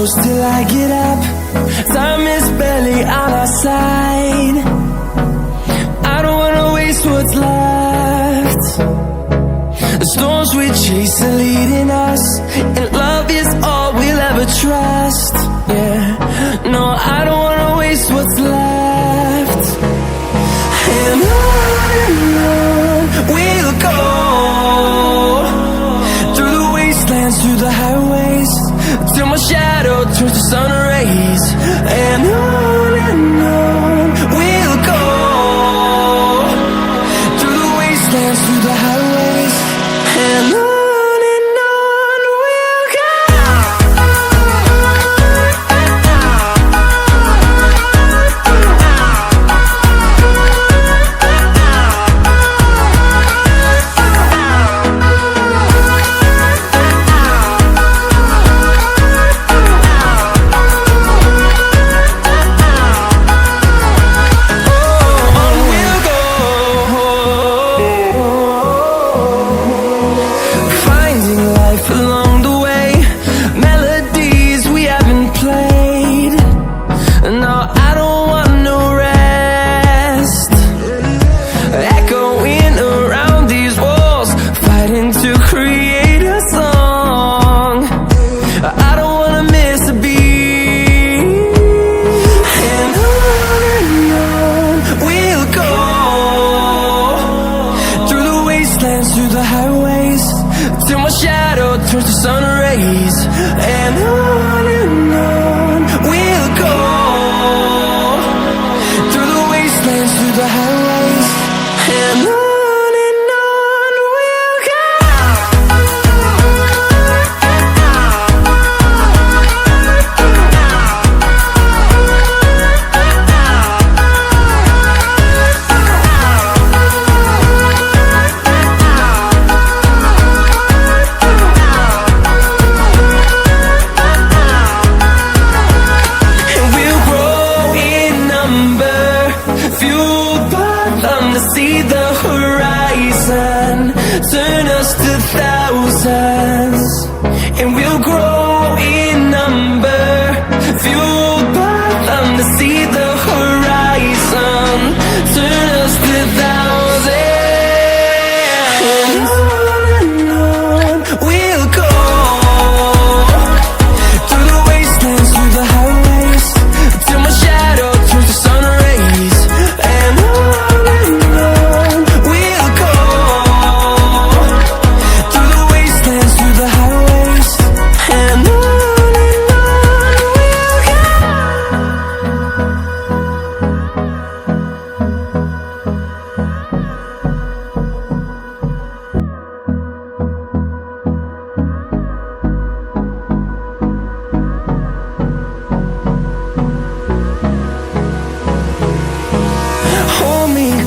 close till I get up. Time is barely on our side. I don't wanna waste what's left. The storms we chase are leading us, and love is all we'll ever trust. Yeah, no, I don't wanna waste what's left. And on we'll go, through the wastelands, through the highways, till my shadow turns to sun rays. And on we'll go, through the wastelands, through the highways, and on we'll go. Through the highways, till my shadow turns to sun rays. And on we'll go, through the wastelands, through the highways, and on we'll go. See the horizon, turn us to thousands, and we'll grow in number, fueled by them to see the horizon, turn us to thousands. And on we'll go, through the wastelands, through the highways, till my shadow turns to sun rays. And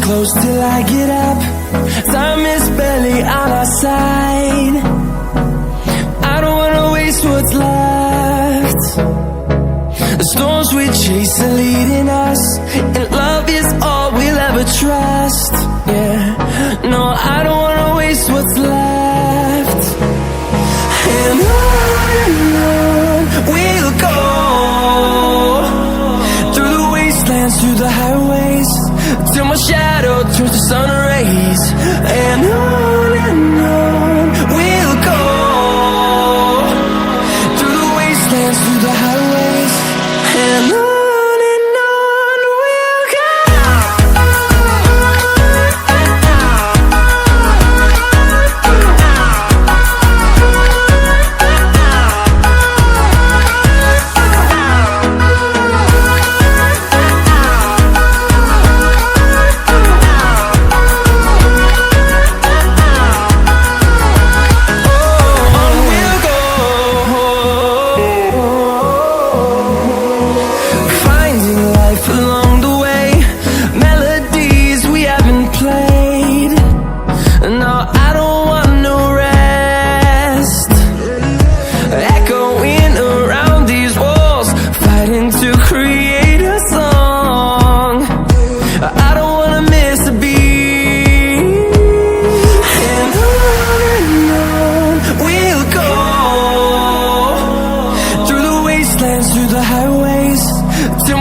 close till I get up. Time is barely on our side. I don't wanna waste what's left. The storms we chase are leading us, and love is all we'll ever trust. Yeah, no, I don't wanna waste what's left. And on we'll go, through the wastelands, through the highways, till my shadow turns to sun rays. And on we'll go, through the wastelands, through the highways, and on.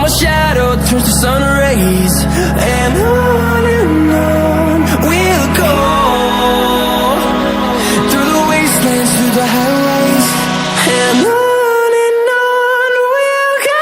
our shadow turns to sun rays, and on we'll go, through the wastelands, through the highways, and on we'll go.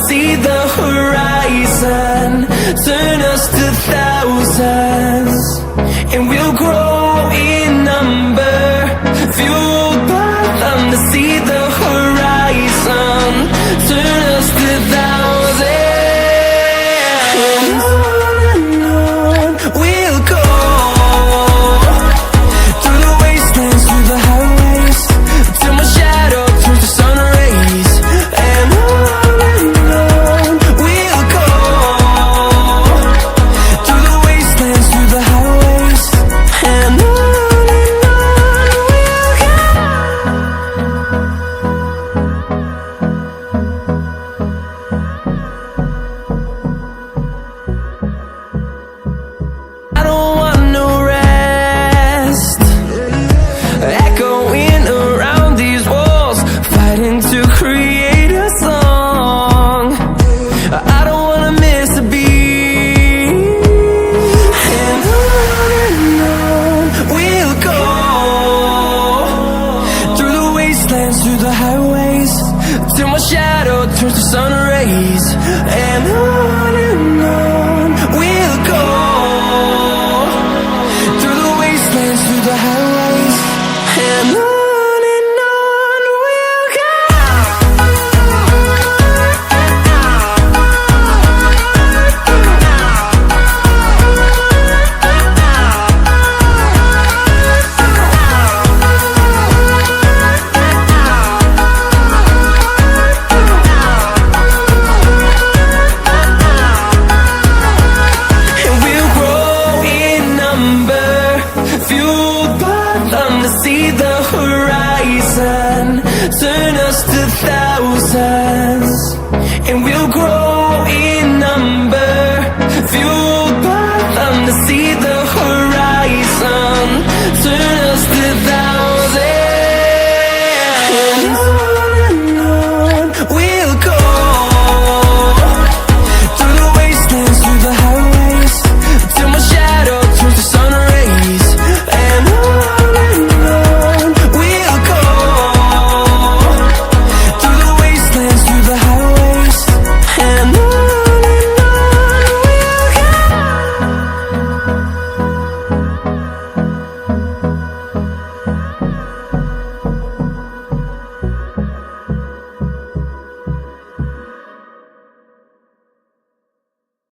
See the horizon turn us to thousands, and we'll grow